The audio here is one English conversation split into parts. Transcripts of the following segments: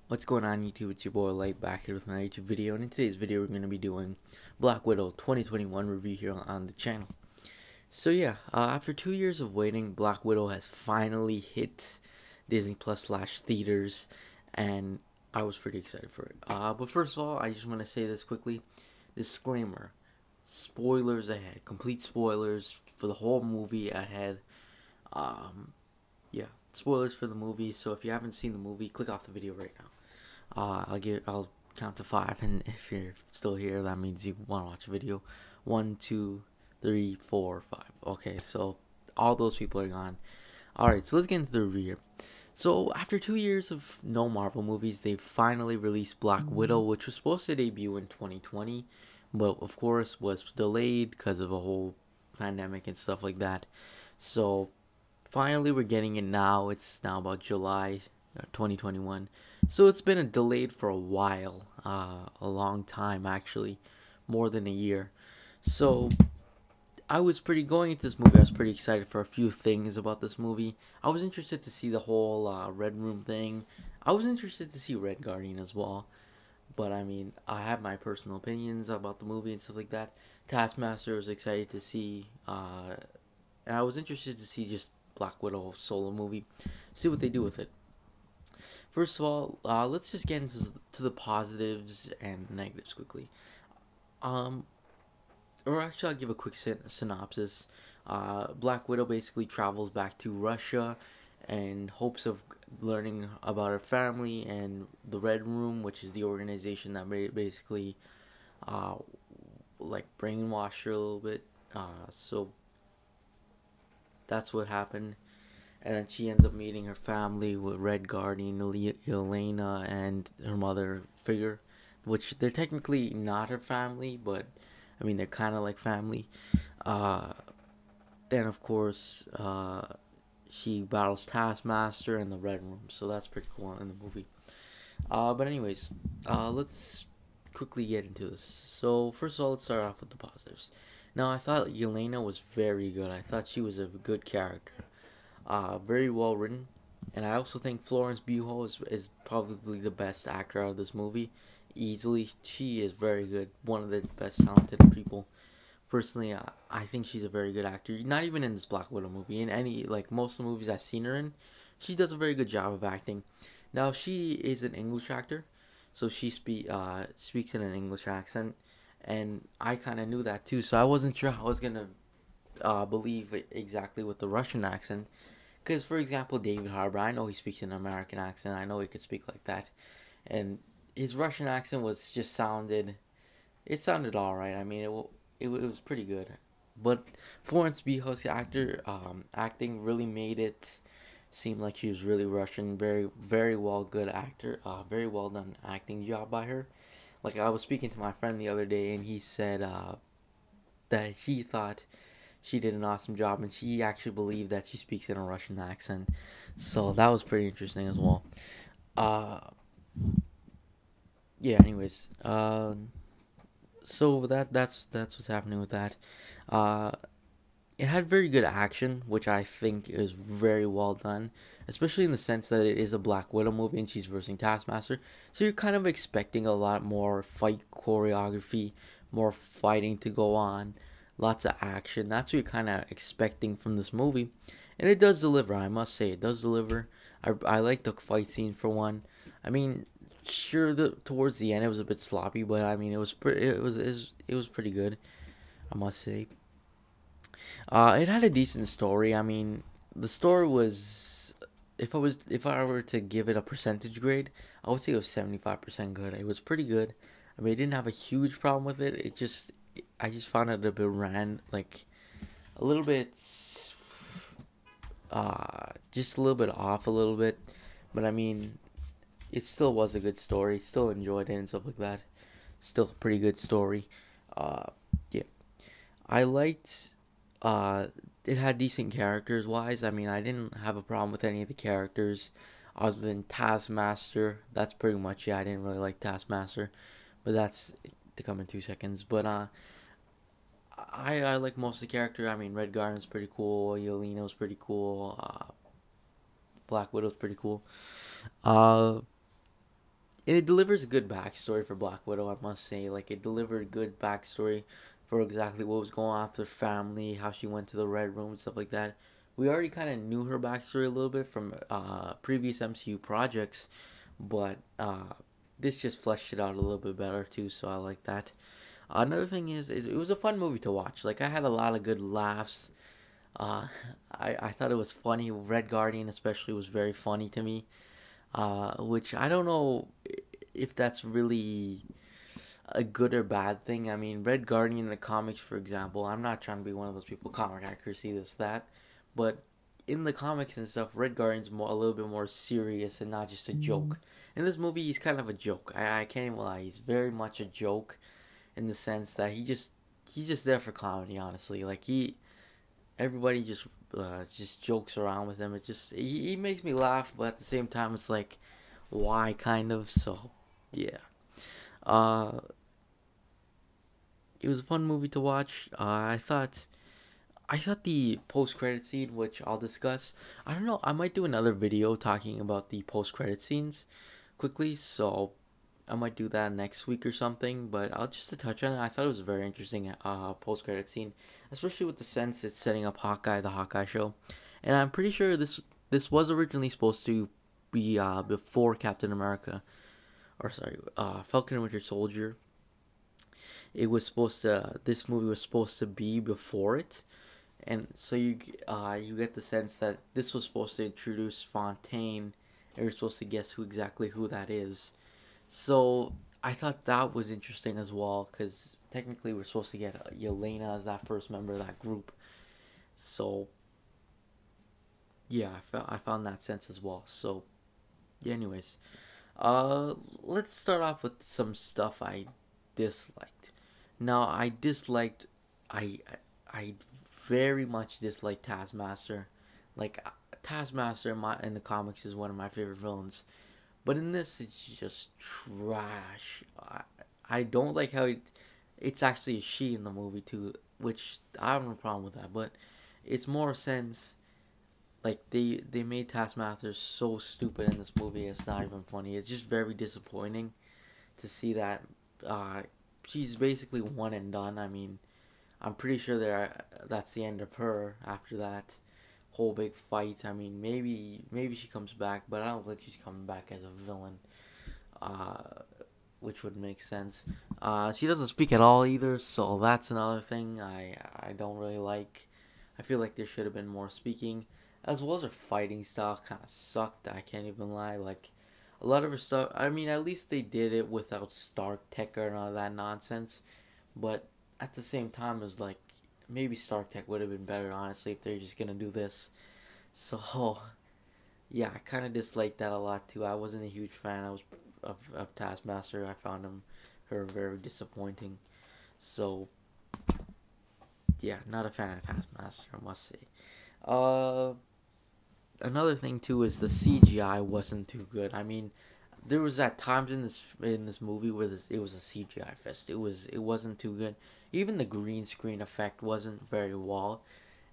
What's going on YouTube? It's your boy Light back here with another YouTube video, and in today's video we're going to be doing Black Widow 2021 review here on the channel. So yeah, after 2 years of waiting, Black Widow has finally hit Disney Plus slash theaters, and I was pretty excited for it. But first of all, I just want to say this quickly. Disclaimer, spoilers ahead, complete spoilers for the whole movie ahead. Yeah, spoilers for the movie, so if you haven't seen the movie, click off the video right now. I'll count to 5, and if you're still here, that means you want to watch a video. 1, 2, 3, 4, 5. Okay, so all those people are gone. Alright, so let's get into the review. So after 2 years of no Marvel movies, they finally released Black Widow, which was supposed to debut in 2020, but of course was delayed because of a whole pandemic and stuff like that. So finally we're getting it now. It's now about July 2021. So it's been delayed for a while, a long time actually, more than a year. So I was pretty going into this movie. I was pretty excited for a few things about this movie. I was interested to see the whole Red Room thing. I was interested to see Red Guardian as well. But I mean, I have my personal opinions about the movie and stuff like that. Taskmaster was excited to see, and I was interested to see just Black Widow solo movie, see what they do with it. First of all, let's just get into the positives and negatives quickly. Um, or actually, I'll give a quick synopsis. Black Widow basically travels back to Russia in hopes of learning about her family and the Red Room, which is the organization that basically uh, like brainwashed her a little bit. So that's what happened. And then she ends up meeting her family with Red Guardian, Elena, and her mother figure, which they're technically not her family, but I mean they're kind of like family. Uh, then of course she battles Taskmaster in the Red Room, so that's pretty cool in the movie. But anyways, let's quickly get into this. So first of all, let's start off with the positives. Now I thought Yelena was very good. I thought she was a good character. Very well written, and I also think Florence Pugh is probably the best actor out of this movie. Easily, she is very good. One of the best talented people. Personally, I think she's a very good actor. Not even in this Black Widow movie, in any like most of the movies I've seen her in, she does a very good job of acting. Now she is an English actor, so she speaks in an English accent, and I kind of knew that too. So I wasn't sure how I was gonna believe it exactly with the Russian accent. Because, for example, David Harbour, I know he speaks an American accent. I know he could speak like that. And his Russian accent was just it sounded alright. I mean, it was pretty good. But Florence Pugh's acting really made it seem like she was really Russian. Very, very well, good actor. Very well done acting job by her. Like, I was speaking to my friend the other day, and he said that he thought she did an awesome job, and she actually believed that she speaks in a Russian accent. So that was pretty interesting as well. Uh, yeah. Anyways, so that's what's happening with that. Uh, it had very good action, which I think is very well done, especially in the sense that it is a Black Widow movie and she's versing Taskmaster. So you're kind of expecting a lot more fight choreography, more fighting to go on, lots of action. That's what you're kind of expecting from this movie, and it does deliver. I must say, it does deliver. I like the fight scene for one. I mean, sure, towards the end it was a bit sloppy, but I mean it was pretty good. I must say. It had a decent story. I mean, the story was, if I were to give it a percentage grade, I would say it was 75% good. It was pretty good. I mean, I didn't have a huge problem with it. I just found it a bit like a little bit, just a little bit off a little bit. But I mean, it still was a good story. Still enjoyed it and stuff like that. Still a pretty good story. Uh, yeah. I liked uh it had decent characters wise. I mean, I didn't have a problem with any of the characters other than Taskmaster. That's pretty much it. I didn't really like Taskmaster, but that's to come in 2 seconds. But I like most of the character. I mean, Red Guardian's pretty cool. Yelena's pretty cool. Black Widow's pretty cool. Uh And it delivers a good backstory for Black Widow, I must say. Like, it delivered good backstory for exactly what was going on with her family, how she went to the Red Room, and stuff like that. We already kind of knew her backstory a little bit from previous MCU projects, but this just fleshed it out a little bit better too, so I like that. Another thing is it was a fun movie to watch. Like, I had a lot of good laughs. Uh, I thought it was funny. Red Guardian especially was very funny to me, which I don't know if that's really a good or bad thing. I mean, Red Guardian in the comics, for example, I'm not trying to be one of those people, comic accuracy, this, that, but in the comics and stuff, Red Guardian's more a little bit more serious and not just a joke. In this movie, he's kind of a joke. I can't even lie. He's very much a joke in the sense that he's just there for comedy. Honestly, like everybody just jokes around with him. It just he makes me laugh, but at the same time, it's like why kind of. So yeah. Uh, it was a fun movie to watch. I thought the post credit scene, which I'll discuss. I don't know. I might do another video talking about the post credit scenes quickly. So I might do that next week or something. But I'll just to touch on it. I thought it was a very interesting post credit scene, especially with the sense it's setting up Hawkeye, the Hawkeye show, and I'm pretty sure this was originally supposed to be before Captain America, or sorry, Falcon and Winter Soldier. It was supposed to. This movie was supposed to be before it, and so you get the sense that this was supposed to introduce Fontaine, and you're supposed to guess who that is. So I thought that was interesting as well, because technically we're supposed to get Yelena as that first member of that group. So yeah, I found that sense as well. So yeah, anyways, uh, let's start off with some stuff I disliked. Now I disliked, I I very much disliked Taskmaster. Like Taskmaster in the comics is one of my favorite villains, but in this it's just trash. I don't like how it's actually a she in the movie too, which I have no problem with that. But it's more sense like they made Taskmaster so stupid in this movie. It's not even funny. It's just very disappointing to see that uh, she's basically one and done. I mean, I'm pretty sure that's the end of her after that whole big fight. I mean, maybe she comes back, but I don't think she's coming back as a villain. Uh, which would make sense. She doesn't speak at all either, so that's another thing I don't really like. I feel like there should have been more speaking, as well as her fighting style kind of sucked. I can't even lie. Like a lot of her stuff. I mean, at least they did it without Stark Tech and all that nonsense. But at the same time, it's like maybe Stark Tech would have been better, honestly, if they're just gonna do this. So yeah, I kind of disliked that a lot too. I wasn't a huge fan. I was of Taskmaster. I found her very disappointing. So yeah, not a fan of Taskmaster, I must say. Uh, Another thing too is the CGI wasn't too good. I mean, there was at times in this movie where it was a CGI fest. It wasn't too good. Even the green screen effect wasn't very well.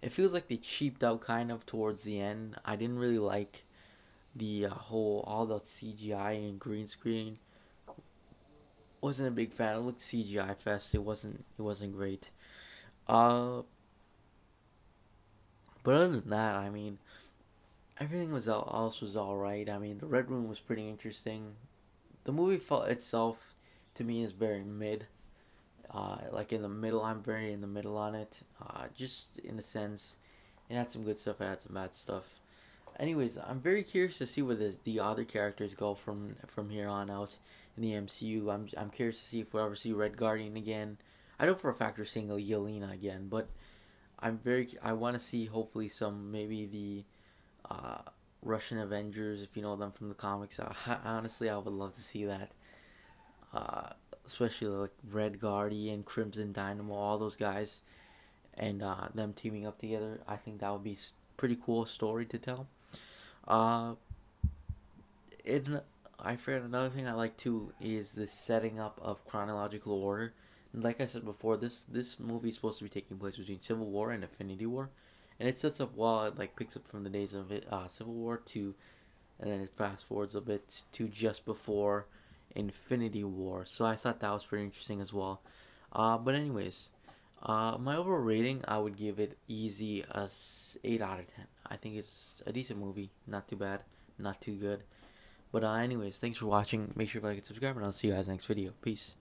It feels like they cheaped out kind of towards the end. I didn't really like the whole all the CGI and green screen. Wasn't a big fan. It looked CGI fest. It wasn't great. Uh, but other than that, I mean, everything else was all right. I mean, the Red Room was pretty interesting. The movie itself, to me, is very mid. Like in the middle, I'm very in the middle on it. Just in a sense, it had some good stuff. It had some bad stuff. Anyways, I'm very curious to see where the other characters go from here on out in the MCU. I'm curious to see if we'll ever see Red Guardian again. I know for a fact we're seeing Yelena again, but I want to see hopefully some maybe the Russian Avengers if you know them from the comics. Honestly, I would love to see that. Uh, Especially like Red Guardian, Crimson Dynamo, all those guys, and them teaming up together. I think that would be pretty cool story to tell. Uh, in I forgot another thing I like too is the setting up of chronological order. And like I said before, this movie is supposed to be taking place between Civil War and Infinity War, and it sets up well. It like picks up from the days of Civil War to, and then it fast forwards a bit to just before Infinity War. So I thought that was pretty interesting as well. But anyways, my overall rating, I would give it easy as 8 out of 10. I think it's a decent movie, not too bad, not too good. But anyways, thanks for watching. Make sure to like and subscribe, and I'll see you guys next video. Peace.